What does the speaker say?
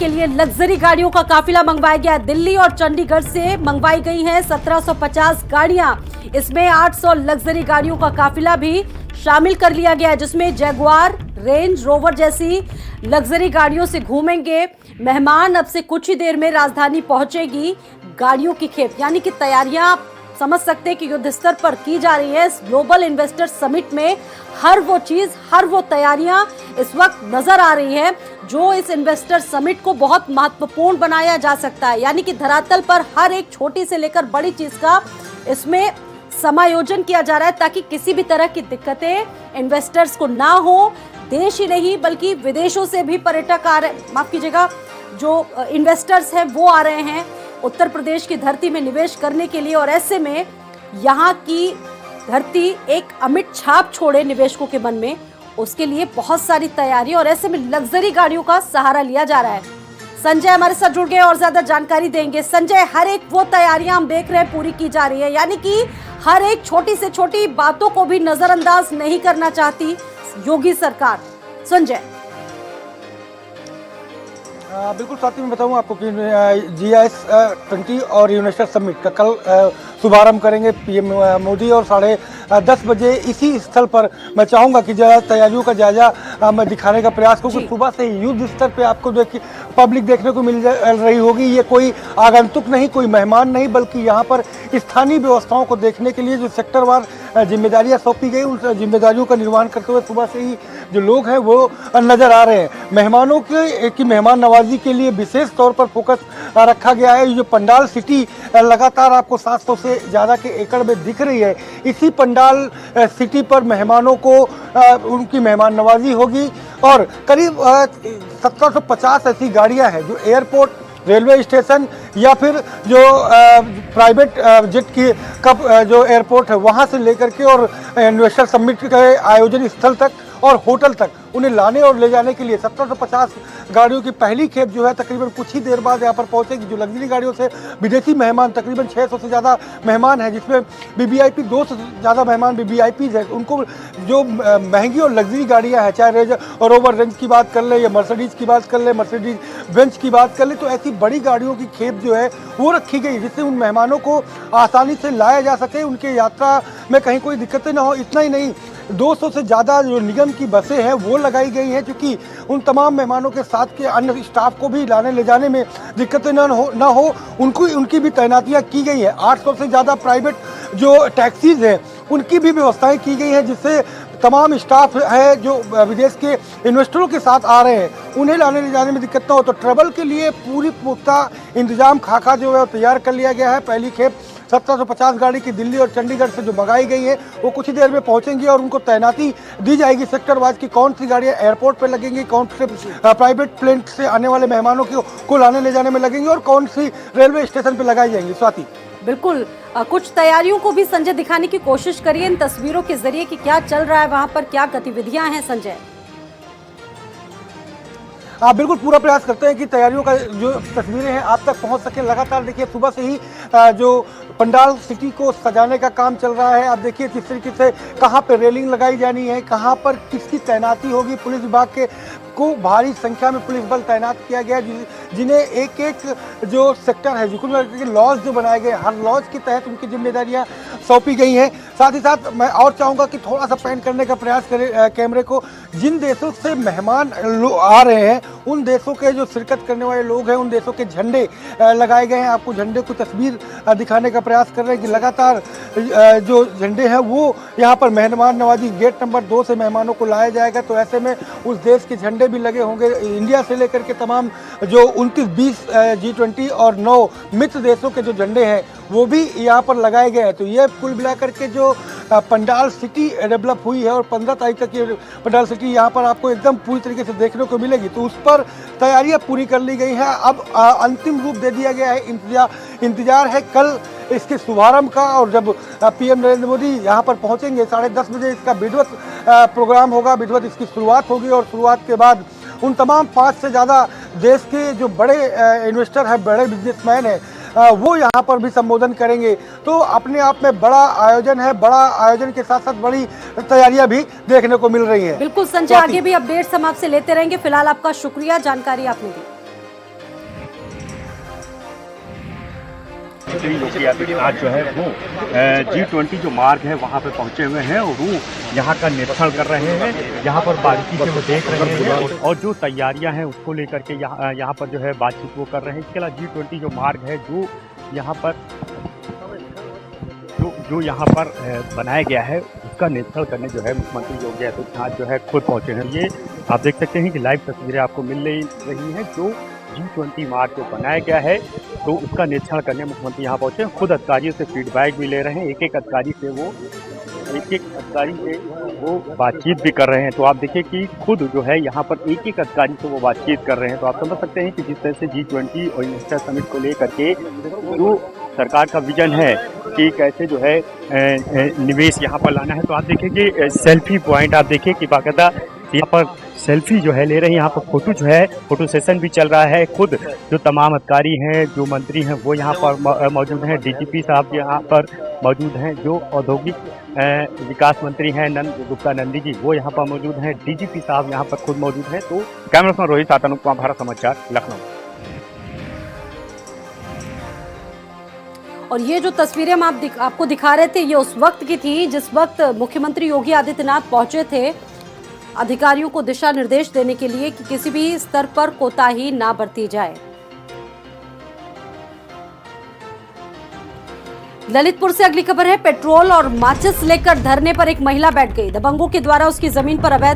के लिए लग्जरी गाड़ियों का काफिला मंगवाया गया। दिल्ली और चंडीगढ़ से मंगवाई गई हैं 1750 गाड़ियां। इसमें 800 लग्जरी गाड़ियों का काफिला भी शामिल कर लिया गया है, जिसमें जैगुआर, रेंज रोवर जैसी लग्जरी गाड़ियों से घूमेंगे मेहमान। अब से कुछ ही देर में राजधानी पहुंचेगी गाड़ियों की खेप, यानी कि तैयारियां समझ सकते हैं कि युद्ध स्तर पर की जा रही है। इस ग्लोबल इन्वेस्टर समिट में हर वो चीज, हर वो तैयारियां इस वक्त नजर आ रही है जो इस इन्वेस्टर समिट को बहुत महत्वपूर्ण बनाया जा सकता है। यानी कि धरातल पर हर एक छोटी से लेकर बड़ी चीज का इसमें समायोजन किया जा रहा है, ताकि किसी भी तरह की दिक्कतें इन्वेस्टर्स को ना हो। देश ही नहीं बल्कि विदेशों से भी पर्यटक आ रहे, माफ कीजिएगा, जो इन्वेस्टर्स हैं वो आ रहे हैं उत्तर प्रदेश की धरती में निवेश करने के लिए। और ऐसे में यहाँ की धरती एक अमिट छाप छोड़े निवेशकों के मन में, उसके लिए बहुत सारी तैयारी और ऐसे में लग्जरी गाड़ियों का सहारा लिया जा रहा है। संजय हमारे साथ जुड़ गए और ज्यादा जानकारी देंगे। संजय, हर एक वो तैयारियां हम देख रहे हैं पूरी की जा रही है, यानी कि हर एक छोटी से छोटी बातों को भी नजरअंदाज नहीं करना चाहती योगी सरकार। संजय। बिल्कुल स्वाति, मैं बताऊं आपको कि GIS-20 और इन्वेस्टर समिट का कल शुभारंभ करेंगे पीएम मोदी, और 10:30 बजे इसी स्थल पर मैं चाहूँगा कि तैयारियों का जायजा मैं दिखाने का प्रयास करूँ। सुबह से युद्ध स्तर पे आपको पब्लिक देखने को मिल रही होगी। ये कोई आगंतुक नहीं, कोई मेहमान नहीं, बल्कि यहाँ पर स्थानीय व्यवस्थाओं को देखने के लिए जो सेक्टरवार जिम्मेदारियां सौंपी गई, उन जिम्मेदारियों का निर्वहन करते हुए सुबह से ही जो लोग हैं वो नजर आ रहे हैं। मेहमानों की मेहमान नवाजी के लिए विशेष तौर पर फोकस रखा गया है। जो पंडाल सिटी लगातार आपको 700 से ज़्यादा के एकड़ में दिख रही है, इसी पंडाल सिटी पर मेहमानों को उनकी मेहमान नवाजी होगी। और करीब 1750 ऐसी गाड़ियां हैं जो एयरपोर्ट, रेलवे स्टेशन या फिर जो प्राइवेट जेट की जो एयरपोर्ट है वहां से लेकर के और इन्वेस्टर समिट के आयोजन स्थल तक और होटल तक उन्हें लाने और ले जाने के लिए 1750 गाड़ियों की पहली खेप जो है तकरीबन कुछ ही देर बाद यहाँ पर पहुंचेगी। जो लग्जरी गाड़ियों से विदेशी मेहमान, तकरीबन 600 से ज़्यादा मेहमान हैं, जिसमें VVIP 200 से ज़्यादा मेहमान VVIPs हैं। उनको जो महंगी और लग्जरी गाड़ियाँ हैं, चाहे रेंज रोवर रेंज की बात कर ले या मर्सिडीज़ की बात कर ले, मर्सिडीज बेंच की बात कर ले, तो ऐसी बड़ी गाड़ियों की खेप जो है वो रखी गई, जिससे उन मेहमानों को आसानी से लाया जा सके, उनके यात्रा में कहीं कोई दिक्कतें ना हो। इतना ही नहीं, 200 से ज़्यादा जो निगम की बसें हैं वो लगाई गई हैं, क्योंकि उन तमाम मेहमानों के साथ के अन्य स्टाफ को भी लाने ले जाने में दिक्कतें ना हो उनकी भी तैनातियां की गई है। 800 से ज़्यादा प्राइवेट जो टैक्सीज हैं उनकी भी व्यवस्थाएं की गई हैं, जिससे तमाम स्टाफ है जो विदेश के इन्वेस्टरों के साथ आ रहे हैं उन्हें लाने ले जाने में दिक्कत ना हो। तो ट्रैवल के लिए पूरी पुख्ता इंतजाम खाका जो है तैयार कर लिया गया है। पहली खेप 1750 गाड़ी की दिल्ली और चंडीगढ़ से जो मंगाई गई है वो कुछ ही देर में पहुंचेंगी और उनको तैनाती दी जाएगी सेक्टर वाइज की कौन सी गाड़ियां एयरपोर्ट पर लगेंगी, कौन से प्राइवेट प्लेन से आने वाले मेहमानों को लाने ले जाने में लगेंगी और कौन सी रेलवे स्टेशन पर लगाई जाएंगी। स्वाति, बिल्कुल कुछ तैयारियों को भी संजय दिखाने की कोशिश करिए इन तस्वीरों के जरिए कि क्या चल रहा है वहां पर, क्या गतिविधियां हैं। संजय, आप बिल्कुल पूरा प्रयास करते हैं कि तैयारियों का जो तस्वीरें हैं आप तक पहुंच सके। लगातार देखिए सुबह से ही जो पंडाल सिटी को सजाने का काम चल रहा है। आप देखिए किस तरीके से कहां पर रेलिंग लगाई जानी है, कहां पर किसकी तैनाती होगी। पुलिस विभाग के को भारी संख्या में पुलिस बल तैनात किया गया, जिन्हें एक एक जो सेक्टर है, जो लॉज जो बनाए गए, हर लॉज के तहत उनकी जिम्मेदारियां सौंपी गई हैं। साथ ही साथ मैं और चाहूँगा कि थोड़ा सा पैन करने का प्रयास करें कैमरे को। जिन देशों से मेहमान आ रहे हैं उन देशों के जो शिरकत करने वाले लोग हैं, उन देशों के झंडे लगाए गए हैं। आपको झंडे की तस्वीर दिखाने का प्रयास कर रहे हैं कि लगातार जो झंडे हैं वो यहाँ पर मेहमान नवाजी गेट नंबर 2 से मेहमानों को लाया जाएगा। तो ऐसे में उस देश के झंडे भी लगे होंगे। इंडिया से लेकर के तमाम जो 29-20 G20 और 9 मित्र देशों के जो झंडे हैं वो भी यहाँ पर लगाए गए हैं। तो ये कुल मिलाकर के जो पंडाल सिटी डेवलप हुई है और 15 तारीख तक ये पंडाल सिटी यहाँ पर आपको एकदम पूरी तरीके से देखने को मिलेगी। तो उस पर तैयारियां पूरी कर ली गई हैं। अब अंतिम रूप दे दिया गया है। इंतजार है कल इसके शुभारंभ का, और जब पीएम नरेंद्र मोदी यहाँ पर पहुँचेंगे 10:30 बजे इसका विधिवत प्रोग्राम होगा, विधिवत इसकी शुरुआत होगी। और शुरुआत के बाद उन तमाम 5 से ज़्यादा देश के जो बड़े इन्वेस्टर हैं, बड़े बिजनेसमैन हैं, वो यहाँ पर भी संबोधन करेंगे। तो अपने आप में बड़ा आयोजन है। बड़ा आयोजन के साथ साथ बड़ी तैयारियां भी देखने को मिल रही हैं। बिल्कुल संजय, आगे भी अपडेट्स हम आपसे लेते रहेंगे। फिलहाल आपका शुक्रिया, जानकारी आपने दी। मुख्यमंत्री योगी आदित्यनाथ जो है वो G20 जो मार्ग है वहाँ पे पहुँचे हुए हैं और वो यहाँ का निरीक्षण कर रहे हैं। यहाँ पर बारीकी से वो देख रहे हैं और जो तैयारियाँ हैं उसको लेकर के यहाँ पर जो है बातचीत वो कर रहे हैं। इसके अलावा G20 जो मार्ग है जो यहाँ पर बनाया गया है उसका निरीक्षण करने जो है मुख्यमंत्री योगी आदित्यनाथ जो है खुद पहुँचे हैं। ये आप देख सकते हैं कि लाइव तस्वीरें आपको मिल रही हैं जो G20 मार्ग जो बनाया गया है तो उसका निरीक्षण करने मुख्यमंत्री यहाँ पहुंचे। खुद अधिकारियों से फीडबैक भी ले रहे हैं, एक एक अधिकारी से वो बातचीत भी कर रहे हैं। तो आप देखिए कि खुद जो है यहाँ पर एक एक अधिकारी से वो बातचीत कर रहे हैं। तो आप समझ सकते हैं कि जिस तरह से G20 और इन्वेस्टर समिट को लेकर के जो सरकार का विजन है कि कैसे जो है निवेश यहाँ पर लाना है। तो आप देखिए कि सेल्फी पॉइंट आप देखिए कि बाकायदा यहाँ पर सेल्फी जो है ले रहे हैं। यहाँ पर फोटो जो है फोटो सेशन भी चल रहा है। खुद जो तमाम अधिकारी हैं जो मंत्री हैं वो यहाँ पर मौजूद हैं। DGP साहब यहाँ पर मौजूद हैं। जो औद्योगिक विकास मंत्री हैं गुप्ता नंदी जी वो यहाँ पर मौजूद हैं। DGP साहब यहाँ पर खुद मौजूद हैं। तो कैमरा पर्सन रोहित साथ अनुपमा, भारत समाचार, लखनऊ। और ये जो तस्वीरें हम आपको दिखा रहे थे ये उस वक्त की थी जिस वक्त मुख्यमंत्री योगी आदित्यनाथ पहुंचे थे अधिकारियों को दिशा निर्देश देने के लिए कि किसी भी स्तर पर कोताही ना बरती जाए। ललितपुर से अगली खबर है। पेट्रोल और माचिस लेकर धरने पर एक महिला बैठ गई। दबंगों के द्वारा उसकी जमीन पर अवैध